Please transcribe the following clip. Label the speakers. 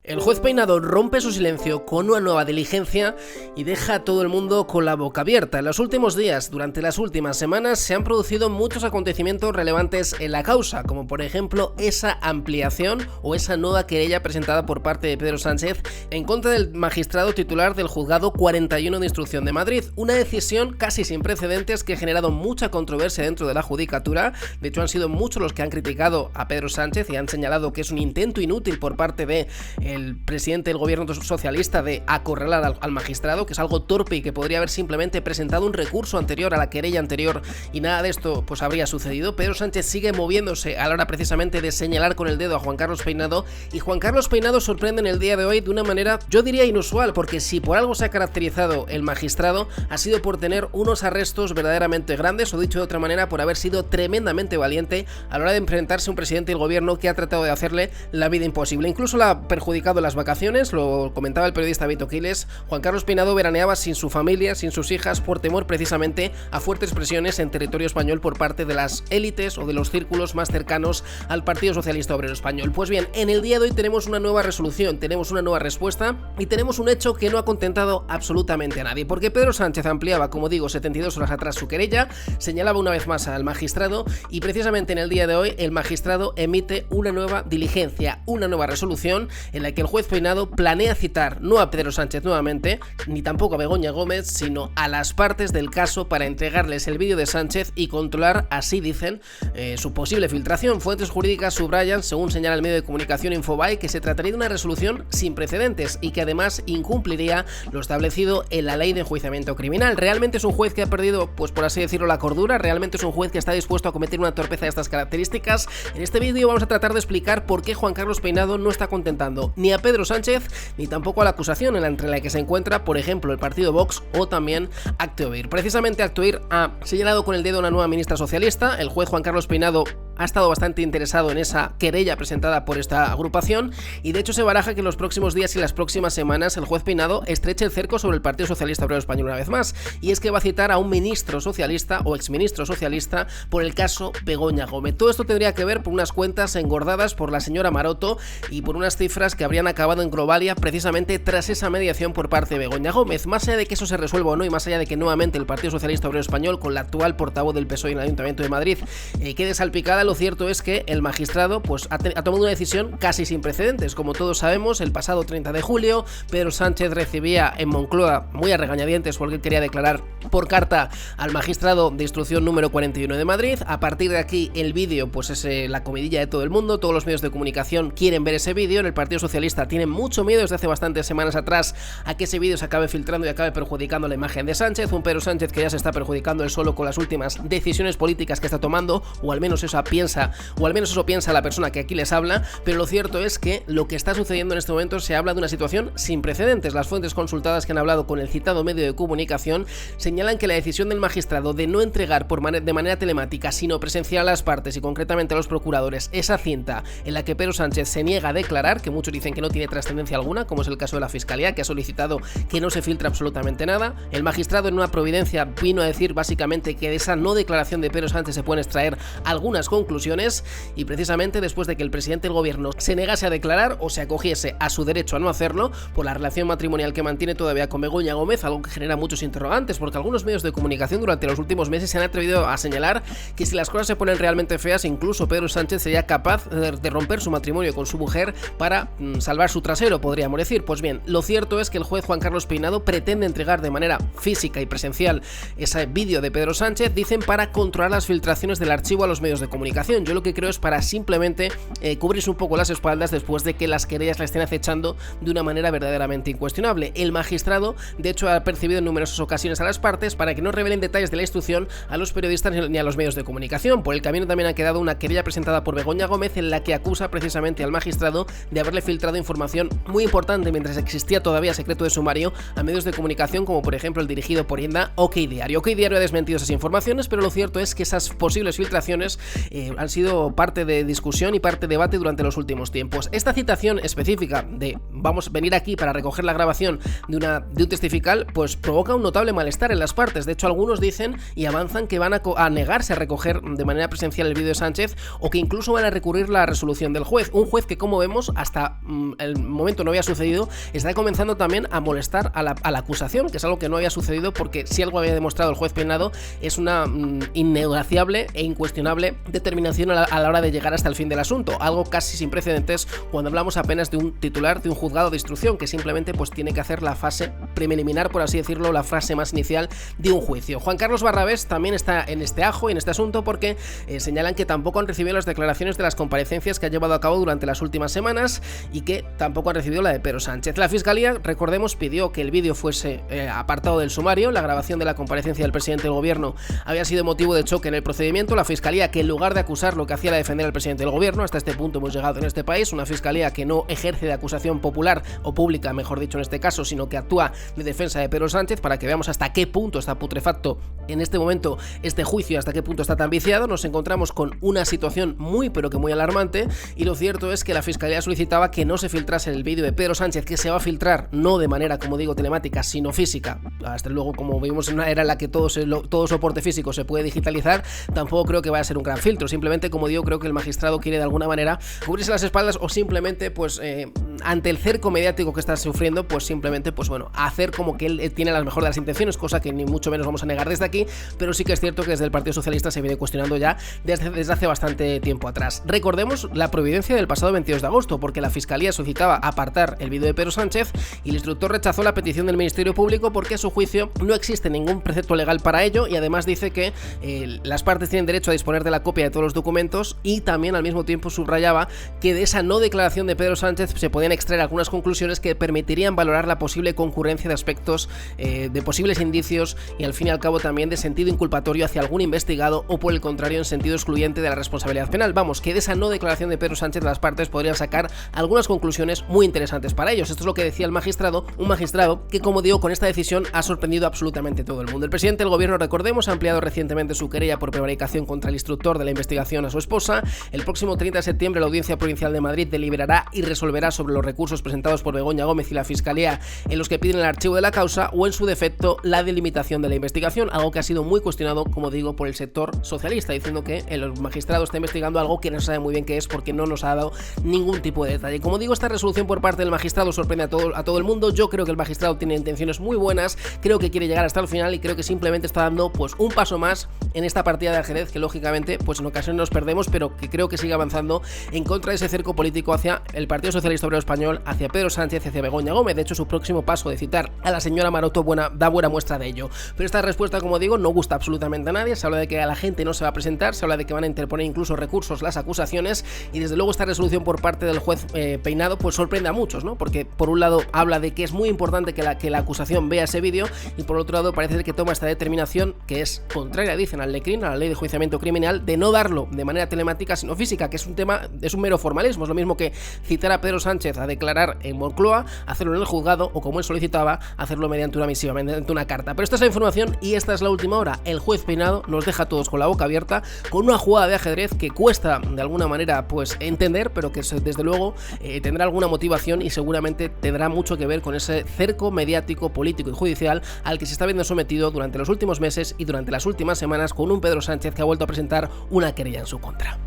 Speaker 1: El juez Peinado rompe su silencio con una nueva diligencia y deja a todo el mundo con la boca abierta. En los últimos días, durante las últimas semanas, se han producido muchos acontecimientos relevantes en la causa, como por ejemplo esa ampliación o esa nueva querella presentada por parte de Pedro Sánchez en contra del magistrado titular del Juzgado 41 de Instrucción de Madrid. Una decisión casi sin precedentes que ha generado mucha controversia dentro de la judicatura. De hecho, han sido muchos los que han criticado a Pedro Sánchez y han señalado que es un intento inútil por parte de el presidente del gobierno socialista de acorralar al magistrado, que es algo torpe y que podría haber simplemente presentado un recurso anterior a la querella anterior y nada de esto pues habría sucedido. Pedro Sánchez sigue moviéndose a la hora precisamente de señalar con el dedo a Juan Carlos Peinado, y Juan Carlos Peinado sorprende en el día de hoy de una manera, yo diría, inusual, porque si por algo se ha caracterizado el magistrado ha sido por tener unos arrestos verdaderamente grandes, o dicho de otra manera, por haber sido tremendamente valiente a la hora de enfrentarse a un presidente del gobierno que ha tratado de hacerle la vida imposible. Incluso la ha perjudicado las vacaciones, lo comentaba el periodista Vito Quiles. Juan Carlos Peinado veraneaba sin su familia, sin sus hijas, por temor precisamente a fuertes presiones en territorio español por parte de las élites o de los círculos más cercanos al Partido Socialista Obrero Español. Pues bien, en el día de hoy tenemos una nueva resolución, tenemos una nueva respuesta y tenemos un hecho que no ha contentado absolutamente a nadie, porque Pedro Sánchez ampliaba, como digo, 72 horas atrás su querella, señalaba una vez más al magistrado y precisamente en el día de hoy el magistrado emite una nueva diligencia, una nueva resolución en la que el juez Peinado planea citar no a Pedro Sánchez nuevamente, ni tampoco a Begoña Gómez, sino a las partes del caso para entregarles el vídeo de Sánchez y controlar, así dicen, su posible filtración. Fuentes jurídicas subrayan, según señala el medio de comunicación Infobae, que se trataría de una resolución sin precedentes y que además incumpliría lo establecido en la ley de enjuiciamiento criminal. Realmente es un juez que ha perdido, pues por así decirlo, la cordura. Realmente es un juez que está dispuesto a cometer una torpeza de estas características. En este vídeo vamos a tratar de explicar por qué Juan Carlos Peinado no está contentando ni a Pedro Sánchez ni tampoco a la acusación entre la que se encuentra, por ejemplo, el partido Vox o también Acte Oír. Precisamente Acte Oír ha señalado con el dedo a una nueva ministra socialista. El juez Juan Carlos Peinado ha estado bastante interesado en esa querella presentada por esta agrupación y de hecho se baraja que en los próximos días y las próximas semanas el juez Peinado estreche el cerco sobre el Partido Socialista Obrero Español una vez más, y es que va a citar a un ministro socialista o exministro socialista por el caso Begoña Gómez. Todo esto tendría que ver por unas cuentas engordadas por la señora Maroto y por unas cifras que habrían acabado en Globalia precisamente tras esa mediación por parte de Begoña Gómez. Más allá de que eso se resuelva o no, y más allá de que nuevamente el Partido Socialista Obrero Español, con la actual portavoz del PSOE en el Ayuntamiento de Madrid, quede salpicada, lo cierto es que el magistrado pues ha tomado una decisión casi sin precedentes. Como todos sabemos, el pasado 30 de julio Pedro Sánchez recibía en Moncloa, muy a regañadientes porque él quería declarar por carta al magistrado de instrucción número 41 de Madrid. A partir de aquí el vídeo pues es la comidilla de todo el mundo, todos los medios de comunicación quieren ver ese vídeo. En el Partido Socialista tienen mucho miedo desde hace bastantes semanas atrás a que ese vídeo se acabe filtrando y acabe perjudicando la imagen de Sánchez, un Pedro Sánchez que ya se está perjudicando él solo con las últimas decisiones políticas que está tomando, o al menos eso piensa la persona que aquí les habla. Pero lo cierto es que lo que está sucediendo en este momento, se habla de una situación sin precedentes. Las fuentes consultadas que han hablado con el citado medio de comunicación señalan que la decisión del magistrado de no entregar de manera telemática, sino presencial a las partes y concretamente a los procuradores, esa cinta en la que Pedro Sánchez se niega a declarar, que muchos dicen que no tiene trascendencia alguna, como es el caso de la Fiscalía, que ha solicitado que no se filtre absolutamente nada. El magistrado, en una providencia, vino a decir básicamente que de esa no declaración de Pedro Sánchez se pueden extraer algunas conclusiones, y precisamente después de que el presidente del gobierno se negase a declarar o se acogiese a su derecho a no hacerlo por la relación matrimonial que mantiene todavía con Begoña Gómez, algo que genera muchos interrogantes, porque algunos medios de comunicación durante los últimos meses se han atrevido a señalar que si las cosas se ponen realmente feas, incluso Pedro Sánchez sería capaz de romper su matrimonio con su mujer para salvar su trasero, podríamos decir. Pues bien, lo cierto es que el juez Juan Carlos Peinado pretende entregar de manera física y presencial ese vídeo de Pedro Sánchez, dicen, para controlar las filtraciones del archivo a los medios de comunicación. Yo lo que creo es para simplemente cubrirse un poco las espaldas después de que las querellas la estén acechando de una manera verdaderamente incuestionable. El magistrado, de hecho, ha percibido en numerosas ocasiones a las partes para que no revelen detalles de la instrucción a los periodistas ni a los medios de comunicación. Por el camino también ha quedado una querella presentada por Begoña Gómez en la que acusa precisamente al magistrado de haberle filtrado información muy importante mientras existía todavía secreto de sumario a medios de comunicación como por ejemplo el dirigido por Yenda OK Diario. OK Diario ha desmentido esas informaciones, pero lo cierto es que esas posibles filtraciones han sido parte de discusión y parte de debate durante los últimos tiempos. Esta citación específica de vamos a venir aquí para recoger la grabación de un testifical, pues provoca un notable malestar en las partes. De hecho, algunos dicen y avanzan que van a negarse a recoger de manera presencial el vídeo de Sánchez, o que incluso van a recurrir la resolución del juez. Un juez que, como vemos, hasta el momento no había sucedido, está comenzando también a molestar a la acusación, que es algo que no había sucedido, porque si algo había demostrado el juez Peinado es una innegociable e incuestionable determinación a la hora de llegar hasta el fin del asunto, algo casi sin precedentes cuando hablamos apenas de un titular de un juzgado de instrucción que simplemente pues tiene que hacer la fase preliminar, por así decirlo, la fase más inicial de un juicio. Juan Carlos Barrabés también está en este ajo y en este asunto porque señalan que tampoco han recibido las declaraciones de las comparecencias que ha llevado a cabo durante las últimas semanas y que tampoco han recibido la de Pedro Sánchez. La Fiscalía, recordemos, pidió que el vídeo fuese apartado del sumario. La grabación de la comparecencia del presidente del gobierno había sido motivo de choque en el procedimiento. La Fiscalía, que en lugar de acusar, lo que hacía era defender al presidente del gobierno. Hasta este punto hemos llegado en este país, una Fiscalía que no ejerce de acusación popular o pública, mejor dicho en este caso, sino que actúa de defensa de Pedro Sánchez, para que veamos hasta qué punto está putrefacto en este momento este juicio, hasta qué punto está tan viciado. Nos encontramos con una situación muy pero que muy alarmante, y lo cierto es que la Fiscalía solicitaba que no se filtrase el vídeo de Pedro Sánchez, que se va a filtrar no de manera, como digo, telemática, sino física. Hasta luego, como vivimos en una era en la que todo soporte físico se puede digitalizar, tampoco creo que vaya a ser un gran filtro. Simplemente, como digo, creo que el magistrado quiere de alguna manera cubrirse las espaldas, o simplemente pues ante el cerco mediático que está sufriendo, pues simplemente pues bueno, hacer como que él tiene la mejor de las intenciones, cosa que ni mucho menos vamos a negar desde aquí, pero sí que es cierto que desde el Partido Socialista se viene cuestionando ya desde hace bastante tiempo atrás. Recordemos la providencia del pasado 22 de agosto, porque la Fiscalía solicitaba apartar el vídeo de Pedro Sánchez y el instructor rechazó la petición del Ministerio Público porque a su juicio no existe ningún precepto legal para ello, y además dice que las partes tienen derecho a disponer de la copia de todos los documentos, y también al mismo tiempo subrayaba que de esa no declaración de Pedro Sánchez se podían extraer algunas conclusiones que permitirían valorar la posible concurrencia de aspectos, de posibles indicios y al fin y al cabo también de sentido inculpatorio hacia algún investigado, o por el contrario en sentido excluyente de la responsabilidad penal. Vamos, que de esa no declaración de Pedro Sánchez las partes podrían sacar algunas conclusiones muy interesantes para ellos. Esto es lo que decía el magistrado, un magistrado que, como digo, con esta decisión ha sorprendido absolutamente a todo el mundo. El presidente del gobierno, recordemos, ha ampliado recientemente su querella por prevaricación contra el instructor de la investigación a su esposa. El próximo 30 de septiembre la Audiencia Provincial de Madrid deliberará y resolverá sobre los recursos presentados por Begoña Gómez y la Fiscalía en los que piden el archivo de la causa, o en su defecto la delimitación de la investigación, algo que ha sido muy cuestionado, como digo, por el sector socialista, diciendo que el magistrado está investigando algo que no se sabe muy bien qué es, porque no nos ha dado ningún tipo de detalle. Como digo, esta resolución por parte del magistrado sorprende a todo el mundo. Yo creo que el magistrado tiene intenciones muy buenas, creo que quiere llegar hasta el final y creo que simplemente está dando pues un paso más en esta partida de ajedrez que lógicamente pues en ocasiones nos perdemos, pero que creo que sigue avanzando en contra de ese cerco político hacia el Partido Socialista Obrero Español, hacia Pedro Sánchez y hacia Begoña Gómez. De hecho, su próximo paso de citar a la señora Maroto da buena muestra de ello. Pero esta respuesta, como digo, no gusta absolutamente a nadie. Se habla de que a la gente no se va a presentar, se habla de que van a interponer incluso recursos las acusaciones, y desde luego esta resolución por parte del juez Peinado pues sorprende a muchos, ¿no? Porque por un lado habla de que es muy importante que la acusación vea ese vídeo, y por otro lado parece ser que toma esta determinación que es contraria, dicen, al LECRIM, a la Ley de Enjuiciamiento Criminal, de no darlo de manera telemática sino física, que es un mero formalismo. Es lo mismo que citar a Pedro Sánchez a declarar en Moncloa, hacerlo en el juzgado, o como él solicitaba, hacerlo mediante una misiva, mediante una carta. Pero esta es la información y esta es la última hora. El juez Peinado nos deja a todos con la boca abierta, con una jugada de ajedrez que cuesta de alguna manera pues entender, pero que desde luego tendrá alguna motivación y seguramente tendrá mucho que ver con ese cerco mediático, político y judicial al que se está viendo sometido durante los últimos meses y durante las últimas semanas, con un Pedro Sánchez que ha vuelto a presentar una querella en su contra.